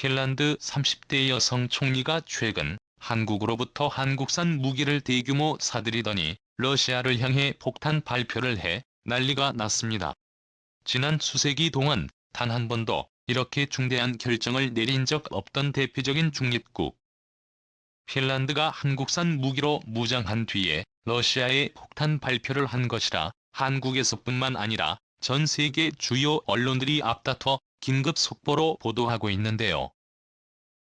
핀란드 30대 여성 총리가 최근 한국으로부터 한국산 무기를 대규모 사들이더니 러시아를 향해 폭탄 발표를 해 난리가 났습니다. 지난 수세기 동안 단 한 번도 이렇게 중대한 결정을 내린 적 없던 대표적인 중립국 핀란드가 한국산 무기로 무장한 뒤에 러시아에 폭탄 발표를 한 것이라 한국에서뿐만 아니라 전 세계 주요 언론들이 앞다퉈 긴급 속보로 보도하고 있는데요.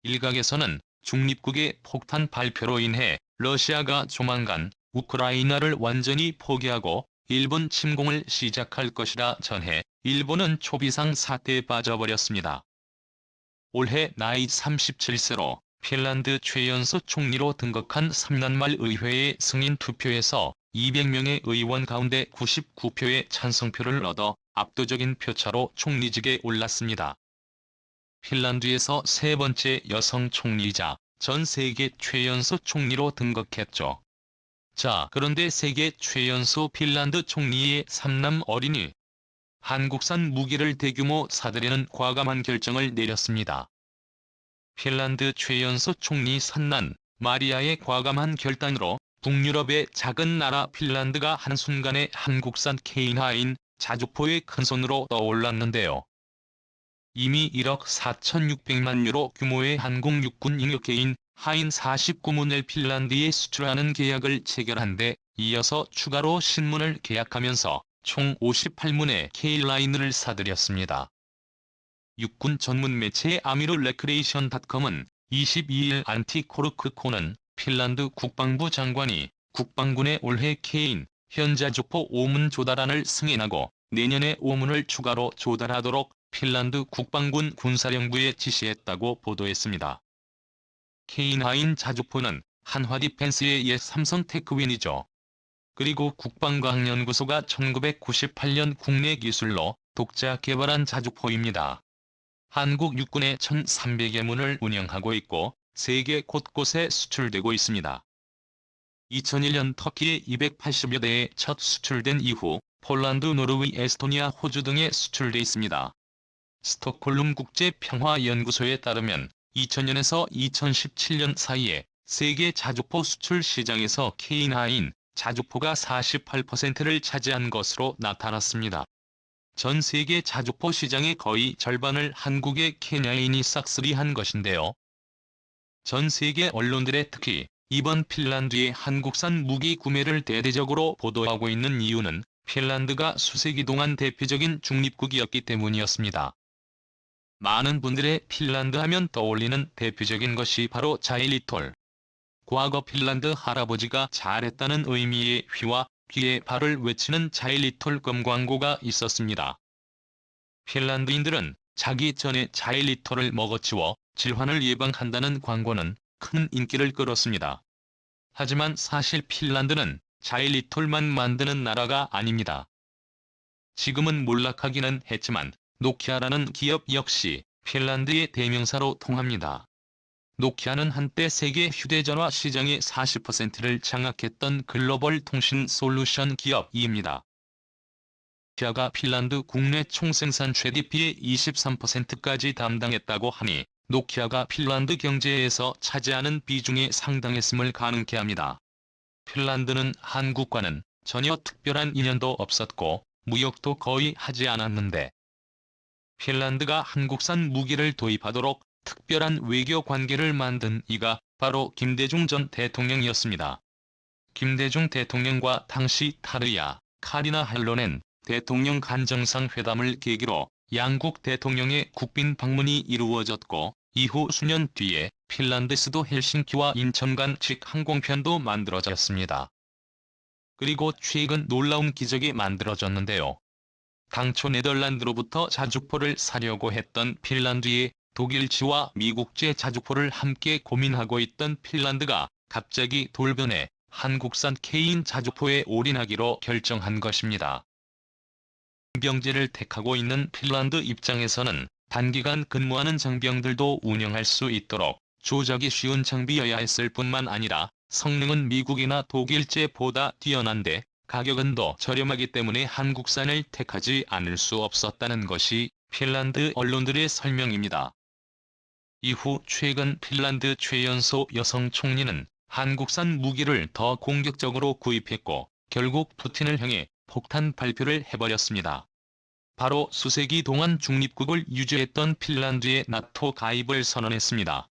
일각에서는 중립국의 폭탄 발표로 인해 러시아가 조만간 우크라이나를 완전히 포기하고 일본 침공을 시작할 것이라 전해 일본은 초비상 사태에 빠져버렸습니다. 올해 나이 37세로 핀란드 최연소 총리로 등극한 3년 말 의회의 승인 투표에서 200명의 의원 가운데 99표의 찬성표를 얻어 압도적인 표차로 총리직에 올랐습니다. 핀란드에서 세 번째 여성 총리이자 전 세계 최연소 총리로 등극했죠. 자, 그런데 세계 최연소 핀란드 총리의 3남 어린이 한국산 무기를 대규모 사들이는 과감한 결정을 내렸습니다. 핀란드 최연소 총리 산난 마리아의 과감한 결단으로 북유럽의 작은 나라 핀란드가 한순간에 한국산 K9 자주포의 큰손으로 떠올랐는데요. 이미 1억 4,600만 유로 규모의 한국 육군 잉여케인 하인 49문을 핀란드에 수출하는 계약을 체결한 데 이어서 추가로 신문을 계약하면서 총 58문의 K9을 사들였습니다. 육군 전문 매체 아미르 레크레이션.com은 22일 안티코르크코는 핀란드 국방부 장관이 국방군에 올해 K9 현자주포 5문 조달안을 승인하고 내년에 5문을 추가로 조달하도록 핀란드 국방군 군사령부에 지시했다고 보도했습니다. K9 자주포는 한화디펜스의 옛 삼성 테크윈이죠. 그리고 국방과학연구소가 1998년 국내 기술로 독자 개발한 자주포입니다. 한국 육군의 1,300여 문을 운영하고 있고 세계 곳곳에 수출되고 있습니다. 2001년 터키에 280여 대에 첫 수출된 이후 폴란드, 노르웨이, 에스토니아, 호주 등에 수출돼 있습니다. 스톡홀름 국제평화연구소에 따르면 2000년에서 2017년 사이에 세계 자주포 수출 시장에서 K9 자주포가 48%를 차지한 것으로 나타났습니다. 전 세계 자주포 시장의 거의 절반을 한국의 K9이 싹쓸이한 것인데요. 전 세계 언론들의 특히 이번 핀란드의 한국산 무기 구매를 대대적으로 보도하고 있는 이유는 핀란드가 수세기 동안 대표적인 중립국이었기 때문이었습니다. 많은 분들의 핀란드 하면 떠올리는 대표적인 것이 바로 자일리톨. 과거 핀란드 할아버지가 잘했다는 의미의 휘와 귀의 발을 외치는 자일리톨 금 광고가 있었습니다. 핀란드인들은 자기 전에 자일리톨을 먹어치워 질환을 예방한다는 광고는 큰 인기를 끌었습니다. 하지만 사실 핀란드는 자일리톨만 만드는 나라가 아닙니다. 지금은 몰락하기는 했지만 노키아라는 기업 역시 핀란드의 대명사로 통합니다. 노키아는 한때 세계 휴대전화 시장의 40%를 장악했던 글로벌 통신 솔루션 기업입니다. 노키아가 핀란드 국내 총생산 GDP의 23%까지 담당했다고 하니 노키아가 핀란드 경제에서 차지하는 비중이 상당했음을 가능케 합니다. 핀란드는 한국과는 전혀 특별한 인연도 없었고 무역도 거의 하지 않았는데 핀란드가 한국산 무기를 도입하도록 특별한 외교 관계를 만든 이가 바로 김대중 전 대통령이었습니다. 김대중 대통령과 당시 타르야, 카리나 할로넨 대통령 간 정상회담을 계기로 양국 대통령의 국빈 방문이 이루어졌고 이후 수년 뒤에 핀란드 수도 헬싱키와 인천 간 직항공편도 만들어졌습니다. 그리고 최근 놀라운 기적이 만들어졌는데요. 당초 네덜란드로부터 자주포를 사려고 했던 핀란드에 독일제와 미국제 자주포를 함께 고민하고 있던 핀란드가 갑자기 돌변해 한국산 K9 자주포에 올인하기로 결정한 것입니다. 병제를 택하고 있는 핀란드 입장에서는 단기간 근무하는 장병들도 운영할 수 있도록 조작이 쉬운 장비여야 했을 뿐만 아니라 성능은 미국이나 독일제보다 뛰어난데 가격은 더 저렴하기 때문에 한국산을 택하지 않을 수 없었다는 것이 핀란드 언론들의 설명입니다. 이후 최근 핀란드 최연소 여성 총리는 한국산 무기를 더 공격적으로 구입했고 결국 푸틴을 향해 폭탄 발표를 해버렸습니다. 바로 수세기 동안 중립국을 유지했던 핀란드의 나토 가입을 선언했습니다.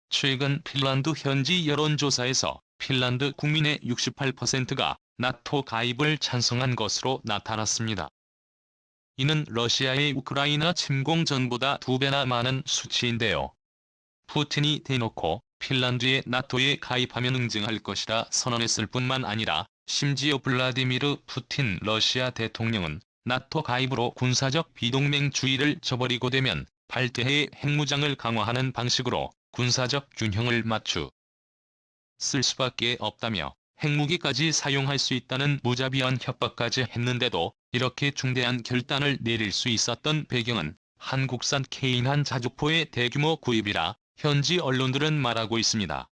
최근 핀란드 현지 여론조사에서 핀란드 국민의 68%가 나토 가입을 찬성한 것으로 나타났습니다. 이는 러시아의 우크라이나 침공 전보다 2배나 많은 수치인데요. 푸틴이 대놓고 핀란드의 나토에 가입하면 응징할 것이라 선언했을 뿐만 아니라 심지어 블라디미르 푸틴 러시아 대통령은 나토 가입으로 군사적 비동맹주의를 저버리고 되면 발대해의 핵무장을 강화하는 방식으로 군사적 균형을 맞출 수밖에 없다며 핵무기까지 사용할 수 있다는 무자비한 협박까지 했는데도 이렇게 중대한 결단을 내릴 수 있었던 배경은 한국산 K9 자주포의 대규모 구입이라 현지 언론들은 말하고 있습니다.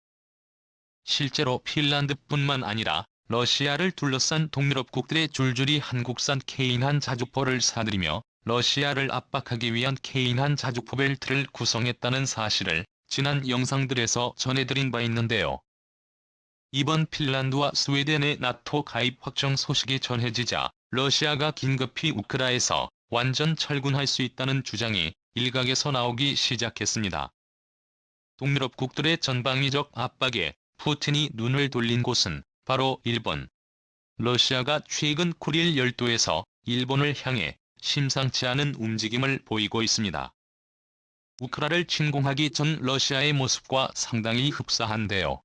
실제로 핀란드뿐만 아니라 러시아를 둘러싼 동유럽국들의 줄줄이 한국산 K9 자주포를 사들이며 러시아를 압박하기 위한 K9 자주포 벨트를 구성했다는 사실을 지난 영상들에서 전해드린 바 있는데요. 이번 핀란드와 스웨덴의 나토 가입 확정 소식이 전해지자 러시아가 긴급히 우크라에서 완전 철군할 수 있다는 주장이 일각에서 나오기 시작했습니다. 동유럽국들의 전방위적 압박에 푸틴이 눈을 돌린 곳은 바로 일본. 러시아가 최근 쿠릴 열도에서 일본을 향해 심상치 않은 움직임을 보이고 있습니다. 우크라를 침공하기 전 러시아의 모습과 상당히 흡사한데요.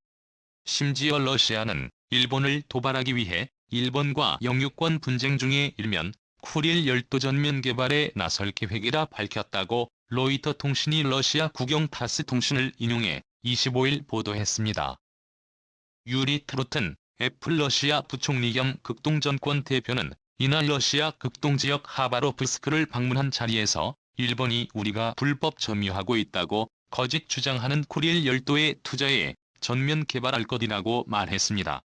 심지어 러시아는 일본을 도발하기 위해 일본과 영유권 분쟁 중에 일면 쿠릴 열도 전면 개발에 나설 계획이라 밝혔다고 로이터 통신이 러시아 국영 타스 통신을 인용해 25일 보도했습니다. 유리 트로튼 애플 러시아 부총리 겸 극동정권 대표는 이날 러시아 극동지역 하바로브스크를 방문한 자리에서 일본이 우리가 불법 점유하고 있다고 거짓 주장하는 쿠릴 열도의 투자에 전면 개발할 것이라고 말했습니다.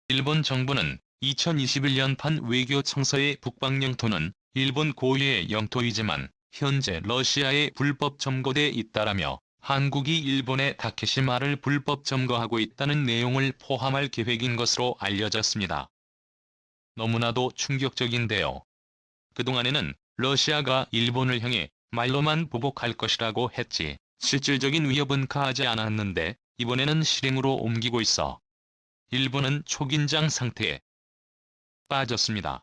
일본 정부는 2021년판 외교청서의 북방 영토는 일본 고유의 영토이지만 현재 러시아에 불법 점거돼 있다라며 한국이 일본의 다케시마를 불법 점거하고 있다는 내용을 포함할 계획인 것으로 알려졌습니다. 너무나도 충격적인데요. 그동안에는 러시아가 일본을 향해 말로만 보복할 것이라고 했지 실질적인 위협은 가하지 않았는데 이번에는 실행으로 옮기고 있어 일본은 초긴장 상태에 빠졌습니다.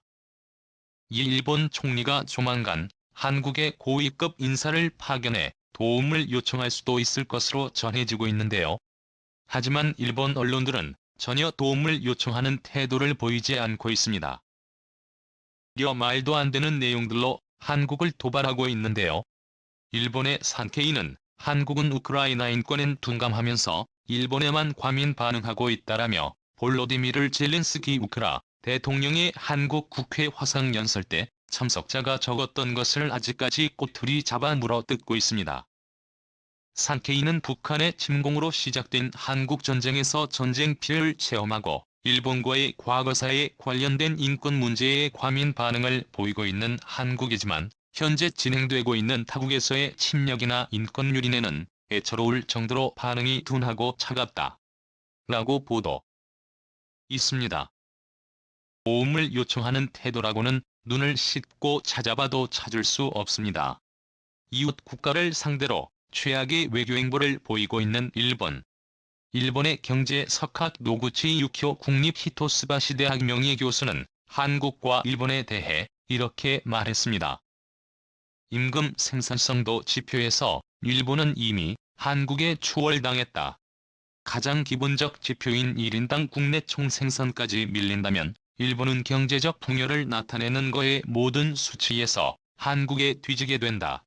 이 일본 총리가 조만간 한국의 고위급 인사를 파견해 도움을 요청할 수도 있을 것으로 전해지고 있는데요. 하지만 일본 언론들은 전혀 도움을 요청하는 태도를 보이지 않고 있습니다. 려 말도 안 되는 내용들로 한국을 도발하고 있는데요. 일본의 산케이는 한국은 우크라이나 인권엔 둔감하면서 일본에만 과민 반응하고 있다라며 볼로디미르 젤렌스키 우크라 대통령의 한국 국회 화상연설 때 참석자가 적었던 것을 아직까지 꼬투리 잡아 물어뜯고 있습니다. 산케이는 북한의 침공으로 시작된 한국전쟁에서 전쟁 피해를 체험하고 일본과의 과거사에 관련된 인권 문제에 과민 반응을 보이고 있는 한국이지만 현재 진행되고 있는 타국에서의 침략이나 인권 유린에는 애처로울 정도로 반응이 둔하고 차갑다. 라고 보도 있습니다. 도움을 요청하는 태도라고는 눈을 씻고 찾아봐도 찾을 수 없습니다. 이웃 국가를 상대로 최악의 외교행보를 보이고 있는 일본. 일본의 경제 석학 노구치 유키오 국립 히토스바시 대학 명예교수는 한국과 일본에 대해 이렇게 말했습니다. 임금 생산성도 지표에서 일본은 이미 한국에 추월당했다. 가장 기본적 지표인 1인당 국내 총생산까지 밀린다면 일본은 경제적 풍요를 나타내는 거의 모든 수치에서 한국에 뒤지게 된다.